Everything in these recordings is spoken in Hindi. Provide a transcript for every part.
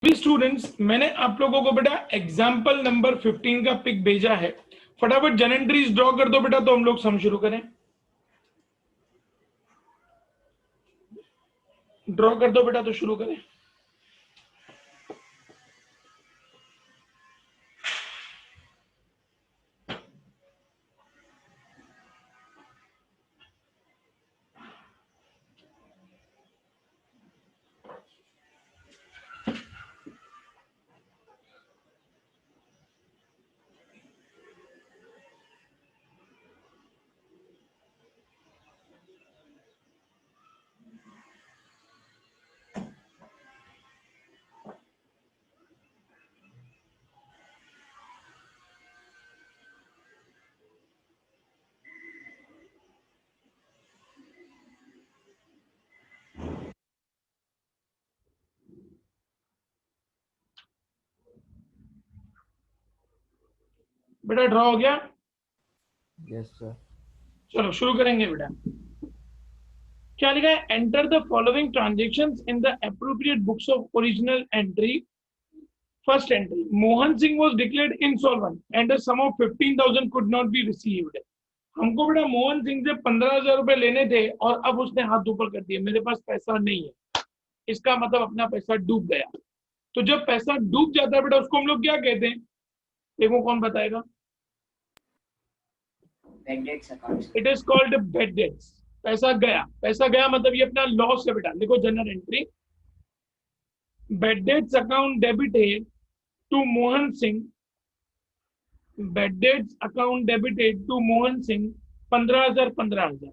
भी स्टूडेंट्स, मैंने आप लोगों को बेटा एग्जाम्पल नंबर 15 का पिक भेजा है। फटाफट जन एंट्रीज ड्रॉ कर दो बेटा, तो हम लोग सम शुरू करें। ड्रॉ कर दो बेटा, तो शुरू करें। बेटा ड्रॉ हो गया? Yes sir. चलो शुरू करेंगे बेटा। क्या लिखा है? Enter the following transactions in the appropriate books of original entry. First entry, Mohan Singh was declared insolvent and a sum of 15,000 could not be received. हमको बेटा मोहन सिंह से 15,000 रुपए लेने थे और अब उसने हाथ ऊपर कर दिया, मेरे पास पैसा नहीं है। इसका मतलब अपना पैसा डूब गया। तो जब पैसा डूब जाता है बेटा, उसको हम लोग क्या कहते हैं? देखो कौन बताएगा? It is called bad debts. पैसा गया, पैसा गया मतलब ये अपना लॉस है बेटा। देखो general entry, bad debts account debited to Mohan Singh, bad debts account debited to Mohan Singh 15,000 15,000।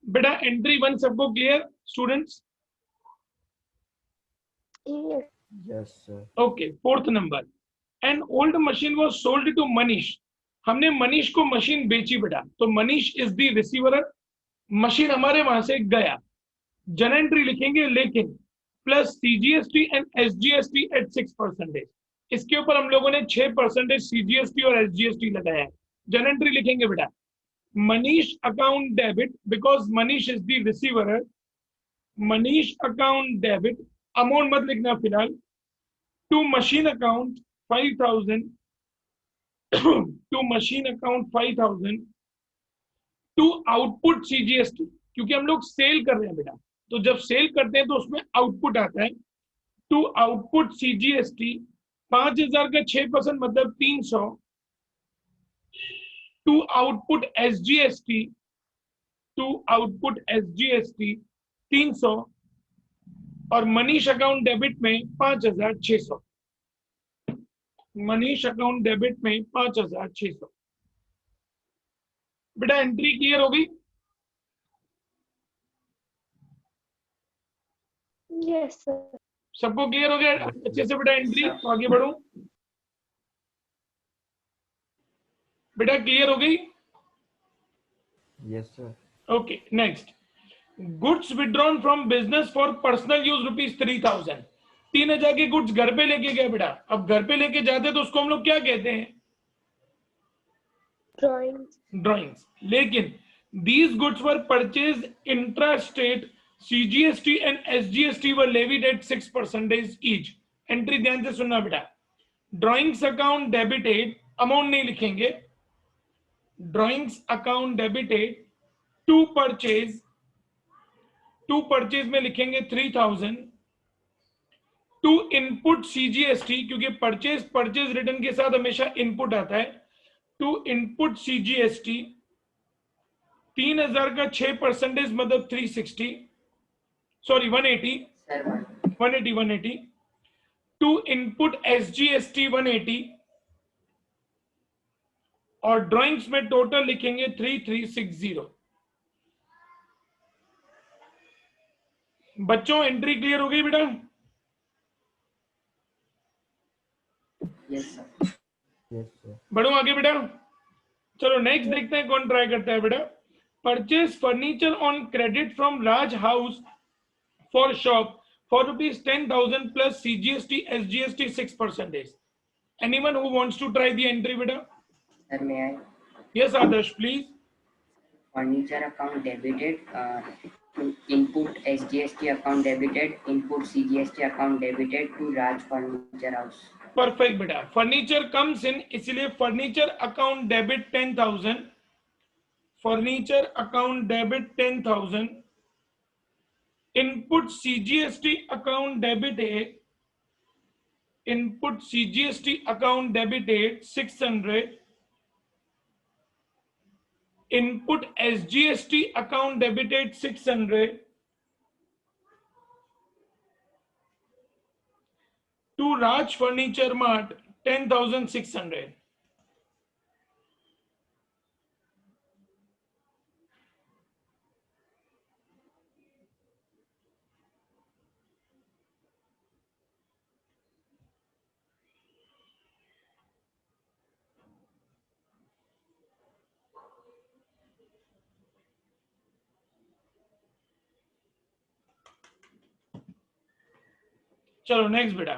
बेटा एंट्री 1 सबको clear students? Yes sir. Okay, fourth number, an old machine was sold to Manish. हमने मनीष को मशीन बेची बेटा, तो Manish is the receiver. Machine हमारे वहां से गया। जन एंट्री लिखेंगे लेकिन plus CGST and SGST at 6%। इसके ऊपर हम लोगों ने 6% सीजीएसटी और एसजीएसटी लगाया है। जन एंट्री लिखेंगे बेटा, Manish account debit, because Manish is the receiver. Manish account debit, amount मत लिखना फिलहाल, to machine account 5,000, to machine account 5,000 to output CGST, क्योंकि हम लोग सेल कर रहे हैं बेटा, तो जब सेल करते हैं तो उसमें आउटपुट आता है। टू आउटपुट सीजीएसटी 5,000 का 6% मतलब 300, to output SGST, to output SGST 300, और मनीष अकाउंट डेबिट में 5,600। मनीष अकाउंट डेबिट में 5,600। बेटा एंट्री क्लियर हो गई? Yes sir. सबको क्लियर हो गया अच्छे से बेटा एंट्री? तो आगे बढ़ो बेटा, क्लियर हो गई? Yes sir. Okay next, goods withdrawn from business for personal use ₹3,000। 3,000 के गुड्स घर पे लेके गए बेटा। अब घर पे लेके जाते तो उसको हम लोग क्या कहते हैं? ड्रॉइंग्स। लेकिन these goods were purchased intra-state, CGST and SGST were levied at 6% each। Entry ध्यान से सुनना बेटा, ड्रॉइंग्स अकाउंट डेबिटेड, अमाउंट नहीं लिखेंगे, drawings account debited to purchase, to purchase में लिखेंगे 3,000, टू इनपुट सीजीएसटी, क्योंकि परचेज परचेज रिटर्न के साथ हमेशा इनपुट आता है, टू इनपुट सीजीएसटी 3,000 का 6% मतलब 360, सॉरी 180, टू इनपुट एसजीएसटी 180, और ड्राइंग्स में टोटल लिखेंगे 3,360। बच्चों एंट्री क्लियर हो गई बेटा? Yes sir. बढ़ो आगे बेटा। चलो नेक्स्ट देखते हैं कौन ट्राई करता है बेटा। Purchase furniture on credit from Raj house for shop for ₹10,000 plus CGST, SGST 6%. Anyone who wants to try the entry, beta? Sir, may I? Yes, Adarsh, please. Furniture account debited, to input SGST account debited, input CGST account debited to Raj Furniture House. Perfect बेटा, फर्नीचर कम्स इन, इसलिए furniture account debit 10,000, furniture account debit 10,000, input CGST account debited, input CGST account debited 600, input SGST account debited 600 to Raj Furniture Mart 10,600. चलो नेक्स्ट बेटा,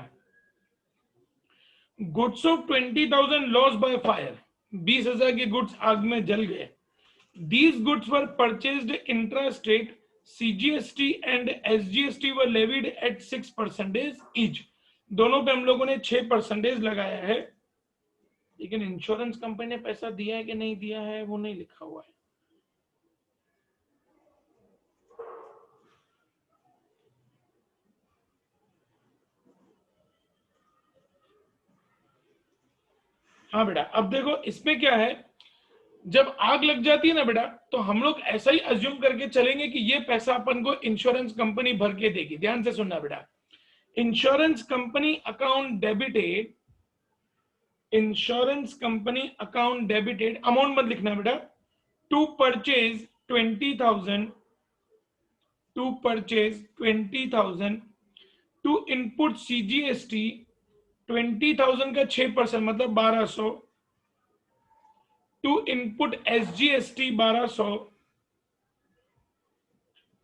goods of 20,000 loss by fire, 20,000 के गुड्स आग में जल गए. These goods were purchased intra state, CGST and SGST were levied eight 6% each. दोनों पे हम लोगों ने 6% लगाया है, लेकिन इंश्योरेंस कंपनी ने पैसा दिया है कि नहीं दिया है वो नहीं लिखा हुआ है. हाँ बेटा, अब देखो इसमें क्या है, जब आग लग जाती है ना बेटा, तो हम लोग ऐसा ही अज्यूम करके चलेंगे कि ये पैसा अपन को इंश्योरेंस कंपनी भर के देगी. ध्यान से सुनना बेटा, insurance company account debited, insurance company account debited, amount मत लिखना बेटा, to purchase 20,000, to purchase 20,000, to input CGST 20,000 का 6% मतलब 1,200, टू इनपुट एसजीएसटी 1,200,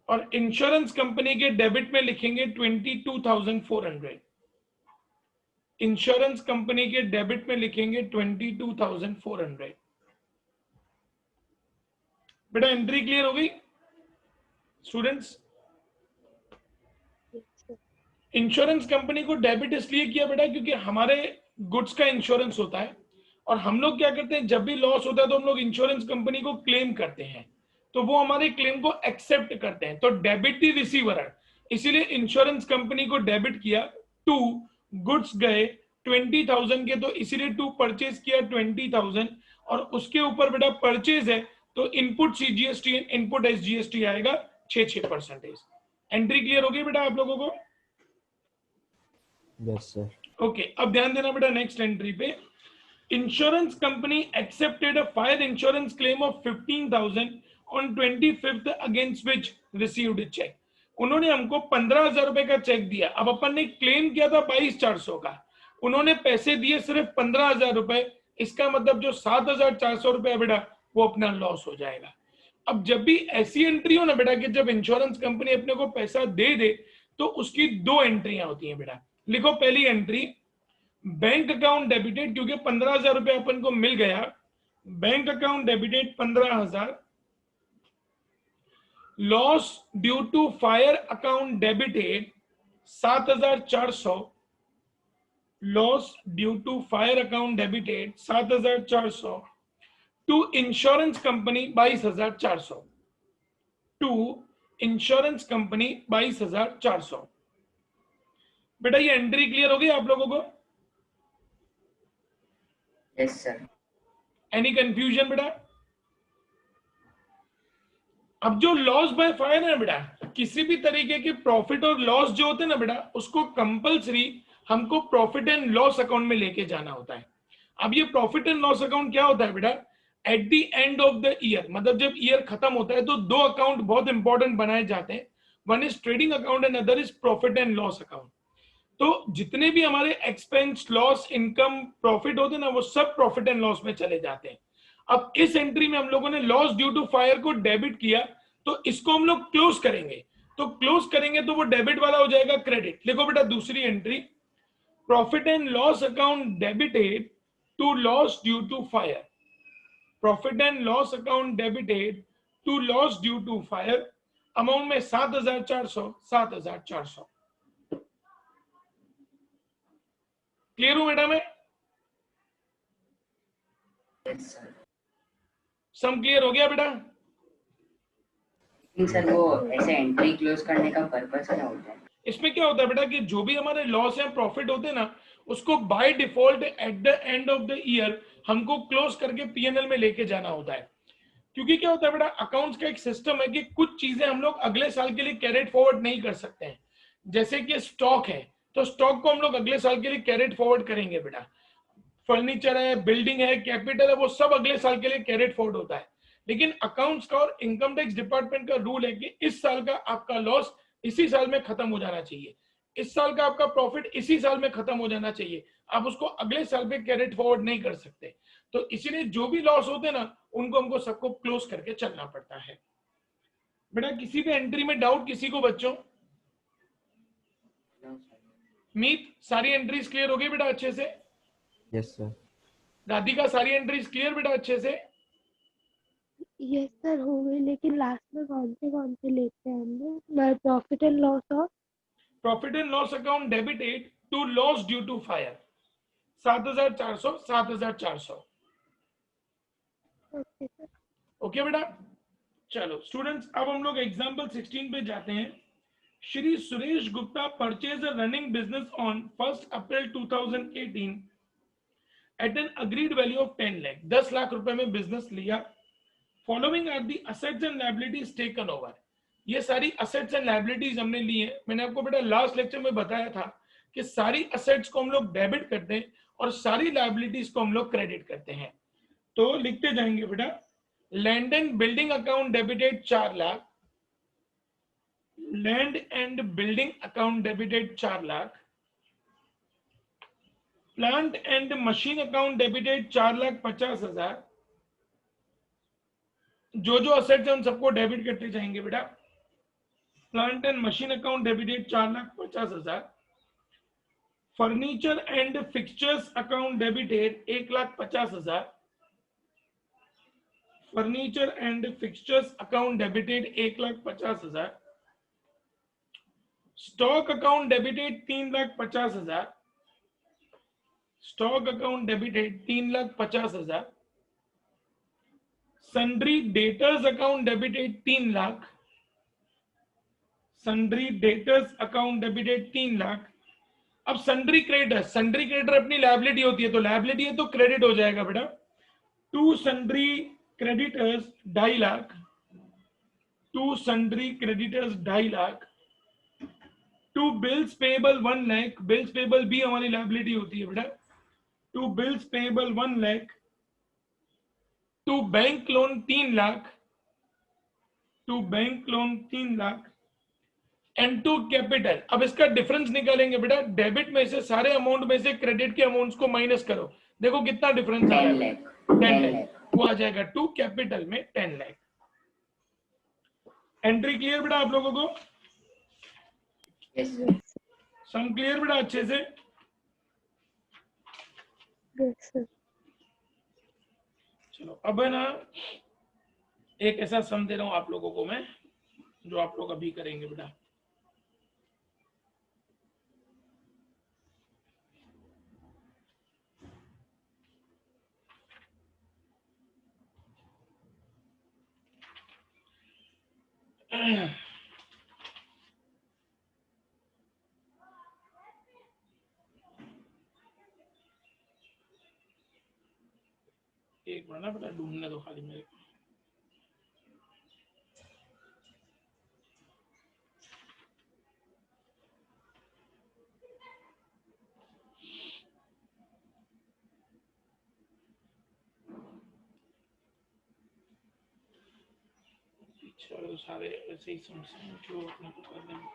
और इंश्योरेंस कंपनी के डेबिट में लिखेंगे 22,400. इंश्योरेंस कंपनी के डेबिट में लिखेंगे 22,400. बेटा एंट्री क्लियर हो गई स्टूडेंट्स? इंश्योरेंस कंपनी को डेबिट इसलिए किया बेटा क्योंकि हमारे गुड्स का इंश्योरेंस होता है, और हम लोग क्या करते हैं, जब भी लॉस होता है तो हम लोग इंश्योरेंस कंपनी को क्लेम करते हैं, तो वो हमारे क्लेम को एक्सेप्ट करते हैं, तो डेबिट दी रिसीवर है, इसीलिए इंश्योरेंस कंपनी को डेबिट किया. टू गुड्स गए 20,000 के, तो इसीलिए टू परचेज किया 20,000, और उसके ऊपर बेटा परचेज है तो इनपुट सीजीएसटी इनपुट एसजीएसटी आएगा 6%. एंट्री क्लियर हो गई बेटा आप लोगों को? Yes, sir. ओके, अब ध्यान देना बेटा नेक्स्ट एंट्री पे. Insurance company accepted a fire insurance claim of 15,000 on 25th against which received cheque. उन्होंने हमको 15,000 रुपए का चेक दिया, अब अपन ने क्लेम किया था 22,400 का, उन्होंने पैसे दिए सिर्फ 15,000 रुपए, इसका मतलब जो 7,400 रुपए बेटा वो अपना लॉस हो जाएगा. अब जब भी ऐसी एंट्री हो ना बेटा कि जब इंश्योरेंस कंपनी अपने को पैसा दे दे, तो उसकी दो एंट्रियां होती हैं बेटा. लिखो पहली एंट्री, बैंक अकाउंट डेबिटेड, क्योंकि 15,000 रुपए अपन को मिल गया, bank account debited 15,000, loss due to fire account debited 7,400, loss due to fire account debited 7,400, to insurance company 22,400, to insurance company 22,400. बेटा ये एंट्री क्लियर हो गई आप लोगों को? Yes sir. एनी कंफ्यूजन बेटा? अब जो लॉस बाय फायर है बेटा, किसी भी तरीके के प्रॉफिट और लॉस जो होते हैं ना बेटा, उसको कंपलसरी हमको प्रॉफिट एंड लॉस अकाउंट में लेके जाना होता है. अब ये प्रॉफिट एंड लॉस अकाउंट क्या होता है बेटा, at the end of the year, मतलब जब ईयर खत्म होता है तो दो अकाउंट बहुत इंपॉर्टेंट बनाए जाते हैं, one is trading account and other is profit and loss account. तो जितने भी हमारे एक्सपेंस, लॉस, इनकम, प्रॉफिट होते हैं ना, वो सब प्रॉफिट एंड लॉस में चले जाते हैं. अब इस एंट्री में हम लोगों ने लॉस ड्यू टू फायर को डेबिट किया, तो इसको हम लोग क्लोज करेंगे, तो क्लोज करेंगे तो वो डेबिट वाला हो जाएगा क्रेडिट. लिखो बेटा दूसरी entry, profit and loss account debited to loss due to fire, profit and loss account debited to loss due to fire, amount में 7,400 7,400। क्लियर हूं बेटा मैं? Yes sir. सम क्लियर हो गया बेटा? सर वो ऐसे एंट्री क्लोज करने का पर्पस क्या होता है? इसमें क्या होता है बेटा कि जो भी हमारे लॉस या प्रॉफिट होते हैं ना, उसको by default at the end of the year हमको क्लोज करके पीएनएल में लेके जाना होता है। क्योंकि क्या होता है बेटा, अकाउंट्स का एक सिस्टम है कि कुछ चीजें हम लोग अगले साल के लिए कैरेट फॉरवर्ड नहीं कर सकते हैं। जैसे कि स्टॉक है, तो स्टॉक को हम लोग अगले साल के लिए कैरेट फॉरवर्ड करेंगे बेटा। फर्नीचर है, बिल्डिंग है, कैपिटल है, वो सब अगले साल के लिए कैरेट फॉरवर्ड होता है। लेकिन अकाउंट्स का और इनकम टैक्स डिपार्टमेंट का रूल है कि इस साल का आपका लॉस इसी साल में खत्म हो जाना चाहिए, इस साल का आपका प्रॉफिट इसी साल में खत्म हो जाना चाहिए, आप उसको अगले साल पे कैरेट फॉरवर्ड नहीं कर सकते। तो इसीलिए जो भी लॉस होते हैं ना, उनको हमको सबको क्लोज करके चलना पड़ता है। बेटा किसी भी एंट्री में डाउट किसी को बच्चों? मीत सारी एंट्रीज क्लियर हो गई बेटा अच्छे से? Yes, sir. राधिका सारी एंट्रीज क्लियर बेटा अच्छे से? यस सर हो गई, लेकिन लास्ट में कौन से लेते हैं हम लोग? प्रॉफिट एंड लॉस और profit and loss account debited to loss due to fire, 7,400 7,400। Okay sir. Okay बेटा, चलो स्टूडेंट्स अब हम लोग एग्जाम्पल 16 पे जाते हैं। Shri Suresh Gupta purchase a running business on 1 April 2018 at an agreed value of 10 lakh. 10 lakh रुपए में बिजनेस लिया। Following are the assets and liabilities taken over. ये सारी असेट्स एंड लायबिलिटीज हमने ली है। मैंने आपको बेटा लास्ट लेक्चर में बताया था कि सारी असेट्स को हम लोग डेबिट करते हैं और सारी लायबिलिटीज को हम लोग क्रेडिट करते हैं। तो लिखते जाएंगे बेटा, land and building account debited 4 lakh, land and building account debited 4 lakh, plant and machine account debited 4,50,000। जो जो असेट्स है उन सबको डेबिट करते जाएंगे बेटा। Plant and machine account debited 4,50,000। Furniture and fixtures account debited 1,50,000। Furniture and fixtures account debited 1,50,000। Stock account debited 3,50,000। Stock account debited 3,50,000। Sundry debtors account debited 3 lakh. Sundry debtors account debited 3 lakh. अब सन्ड्री क्रेडिटर अपनी लायबिलिटी होती है, तो लायबिलिटी है तो क्रेडिट हो जाएगा बेटा। To sundry creditors 2.5 lakh. To sundry creditors 2.5 lakh. To bills payable 1 lakh. Bills payable भी हमारी लायबिलिटी होती है बेटा। To bills payable 1 lakh. To bank loan 3 lakh. To bank loan 3 lakh. And to capital. अब इसका डिफरेंस निकालेंगे बेटा, डेबिट में से सारे अमाउंट में से क्रेडिट के अमाउंट्स को माइनस करो, देखो कितना डिफरेंस आ रहा है। 10 लाख वो आ जाएगा टू कैपिटल में 10 लाख। एंट्री क्लियर बेटा आप लोगों को? यस सम क्लियर बेटा अच्छे से? Yes sir. चलो अब है ना, एक ऐसा सम दे रहा हूं आप लोगों को मैं, जो आप लोग अभी करेंगे बेटा। एक मिनट ना बेटा, ढूंढने दो खाली मेरे को। चलो सारे ऐसे ही समझे जो अपने को करने में।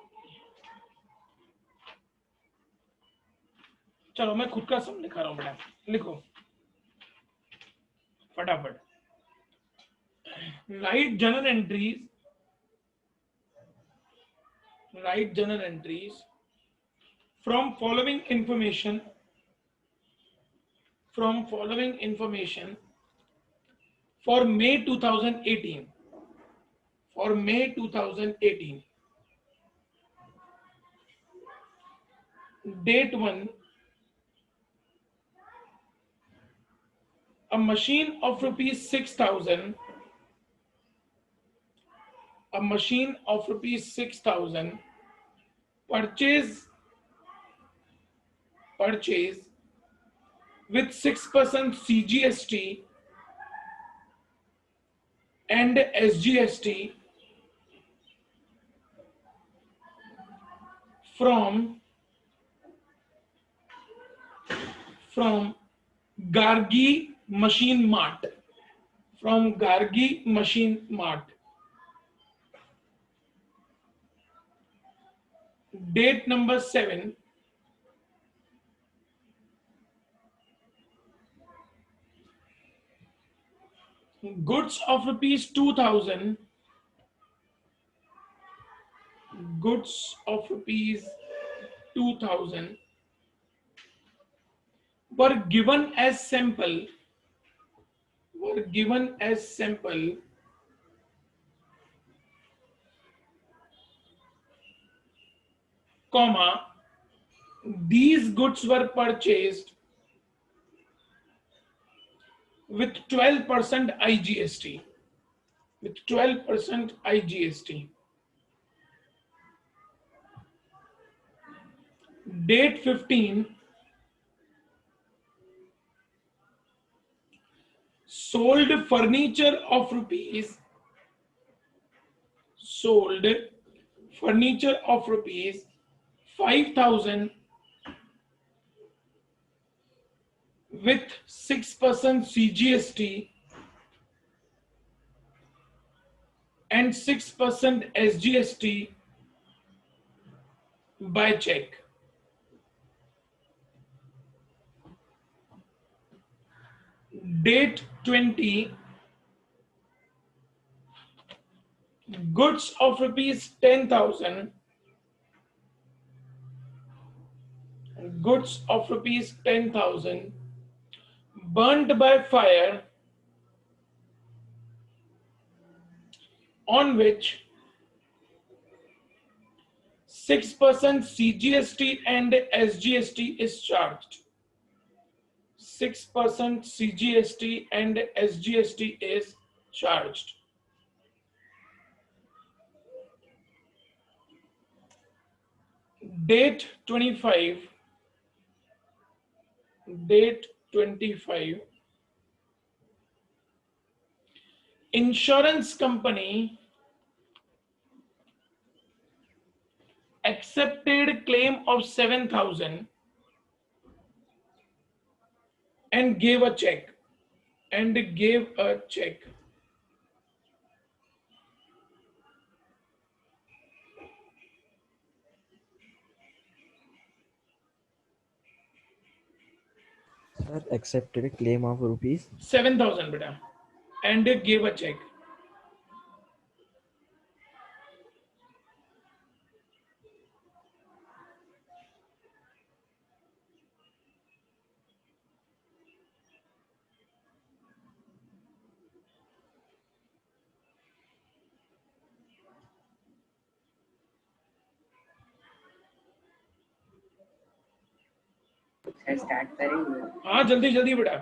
चलो मैं खुद का सम लिखा रहा हूँ बेटा, लिखो फटाफट। Right general entries, right general entries from following information for May 2018. For May 2018. Date 1. A machine of rupees 6,000. A machine of rupees 6,000 purchase with 6% CGST and SGST from Gargi Machine Mart. From Gargi Machine Mart. Date number 7. Goods of rupees 2,000. Goods of rupees 2,000 were given as sample. Comma, these goods were purchased with 12% IGST. With 12% IGST. Date 15. Sold furniture of rupees 5,000 with 6% CGST and 6% SGST by check. Date 20. Goods of rupees 10,000. Goods of rupees 10,000 burnt by fire, on which 6% CGST and SGST is charged. 6% CGST and SGST is charged. Date 25. Date 25. Insurance company accepted claim of 7,000 and gave a check. Sir, accepted a claim of rupees 7,000 beta, and gave a check. Sir start करेंगे. हाँ जल्दी जल्दी बेटा.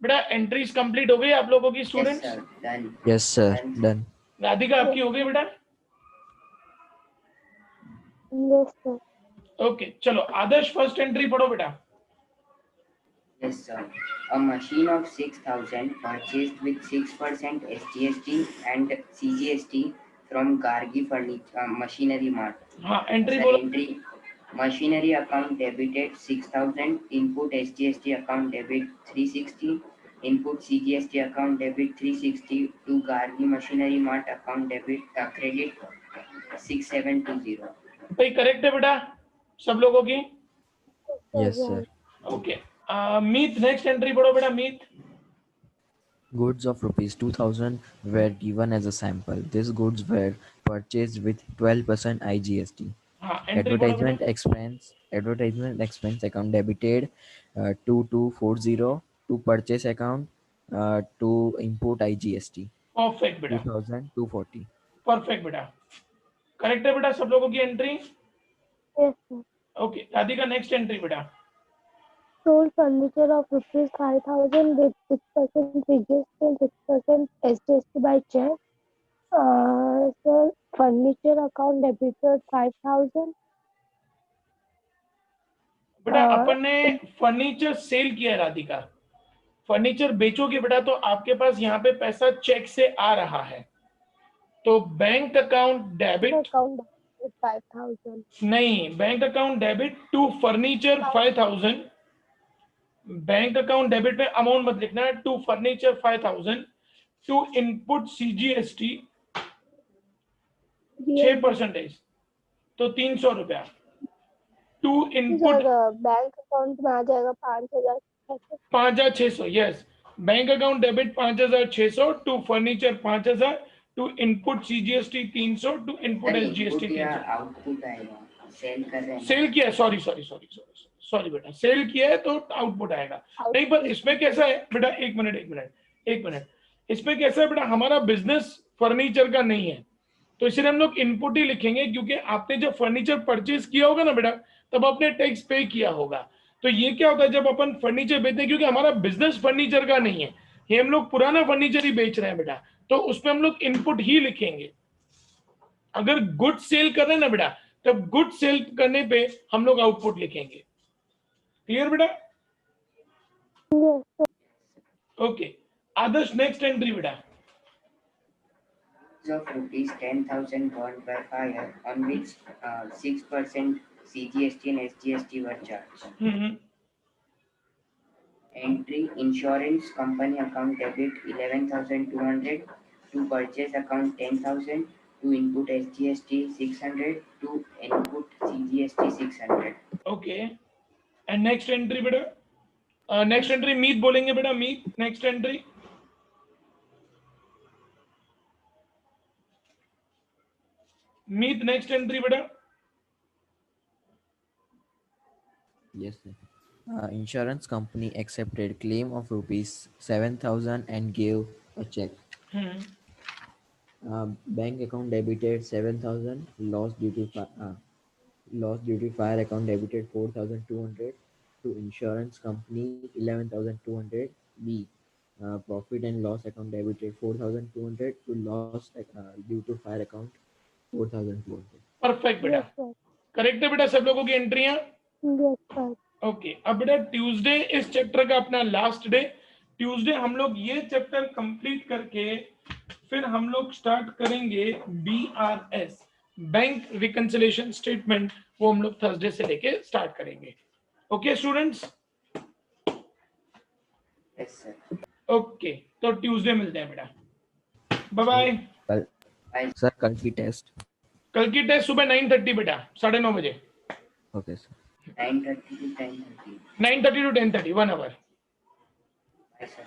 बेटा एंट्रीज कंप्लीट हो गई आप लोगों की Yes, students? sir. Done. Yes, sir. Done, sir. Done. Radhika आपकी हो गई बेटा? Yes, sir. ओके चलो आदर्श फर्स्ट एंट्री पढ़ो बेटा. Yes, sir. A machine of 6,000 purchased with 6% SGST and CGST from Gargi Furniture Machinery Mart. हाँ एंट्री Sir, बोलो. entry machinery account debited 6,000, input SGST account debit 360, input CGST account debit 360 to Gargi Machinery Mart account debit credit 6720. भाई करेक्ट है बेटा सब लोगों की? Yes, sir. ओके मीत नेक्स्ट एंट्री पढ़ो बेटा. मीत Goods of rupees 2000 were given as a sample. These goods were purchased with 12% IGST. हाँ एंट्री पढ़ो बेटा. Advertisement expense account debited 2240 to purchase account to input IGST perfect बेटा. 2240. परफेक्ट बेटा. करेक्ट है बेटा सब लोगों की entry? Yes, sir. Okay Radhika next entry बेटा. Sold furniture of rupees 5,000 with 6% CGST and 6% SGST by check. Sir, furniture account debited 5,000. बेटा अपन ने फर्नीचर सेल किया है राधिका. फर्नीचर बेचोगे बेटा तो आपके पास यहाँ पे पैसा चेक से आ रहा है. तो bank account debit Account debited 5,000. नहीं, bank account debit to furniture 5,000. Bank account debit में अमाउंट मत लिखना है. To furniture 5,000 to input CGST 6%, तो 300 रुपया. टू इनपुट बैंक अकाउंट में आ जाएगा 5,000. 5,600. Yes bank account debit 5,600 to furniture 5,000 to input CGST 300 to input Sir, SGST input या 300. output आएगा. Sell कर रहे हैं. सेल किया है. सॉरी बेटा सेल किया है तो आउटपुट आएगा. नहीं पर इसमें कैसा है बेटा, एक मिनट. इसमें कैसा है बेटा, हमारा बिजनेस फर्नीचर का नहीं है तो इसलिए हम लोग इनपुट ही लिखेंगे क्योंकि आपने जब फर्नीचर परचेज किया होगा ना बेटा तब आपने टैक्स पे किया होगा. तो ये क्या होता है जब अपन फर्नीचर बेचते हैं, क्योंकि हमारा बिजनेस फर्नीचर का नहीं है, ये हम लोग पुराना फर्नीचर ही बेच रहे हैं बेटा, तो उसमें हम लोग इनपुट ही लिखेंगे. अगर गुड सेल कर रहे हैं ना बेटा तब गुड सेल करने पे हम लोग आउटपुट लिखेंगे. क्लियर बेटा? ओके आदर्श नेक्स्ट एंट्री बेटा. Of rupees 10,000 burned by fire on which 6% CGST and SGST were charged. Entry insurance company account debit 11,200 to purchase account 10,000 to input SGST 600 to input CGST 600. Okay and next entry बेटा. नेक्स्ट एंट्री मीत बोलेंगे बेटा. मीत नेक्स्ट एंट्री. मीत नेक्स्ट एंट्री बेटा. Yes, sir. Insurance company accepted claim of rupees 7,000 and gave a check. Bank account debited 7,000. Loss due to fire account debited 4,200 to insurance company 11,200. B. Profit and loss account debited 4,200 to loss due to fire account 4,200. Perfect बेटा. करेक्ट है बेटा सब लोगों की एंट्रियां? ओके अब बेटा ट्यूसडे इस चैप्टर का अपना लास्ट डे. ट्यूसडे हम लोग ये चैप्टर कंप्लीट करके फिर हम लोग स्टार्ट करेंगे BRS बैंक रिकंसिलिएशन स्टेटमेंट. वो हम लोग थर्सडे से लेके स्टार्ट करेंगे. Okay students? Yes, sir. Okay तो ट्यूसडे मिलते हैं बेटा. Bye bye. सर कल की टेस्ट. कल की टेस्ट सुबह 9:30 बेटा, 9:30 बजे. Okay sir. 9:30 to 10:30. 9:30 to 10:30 1 hour. Yes, sir.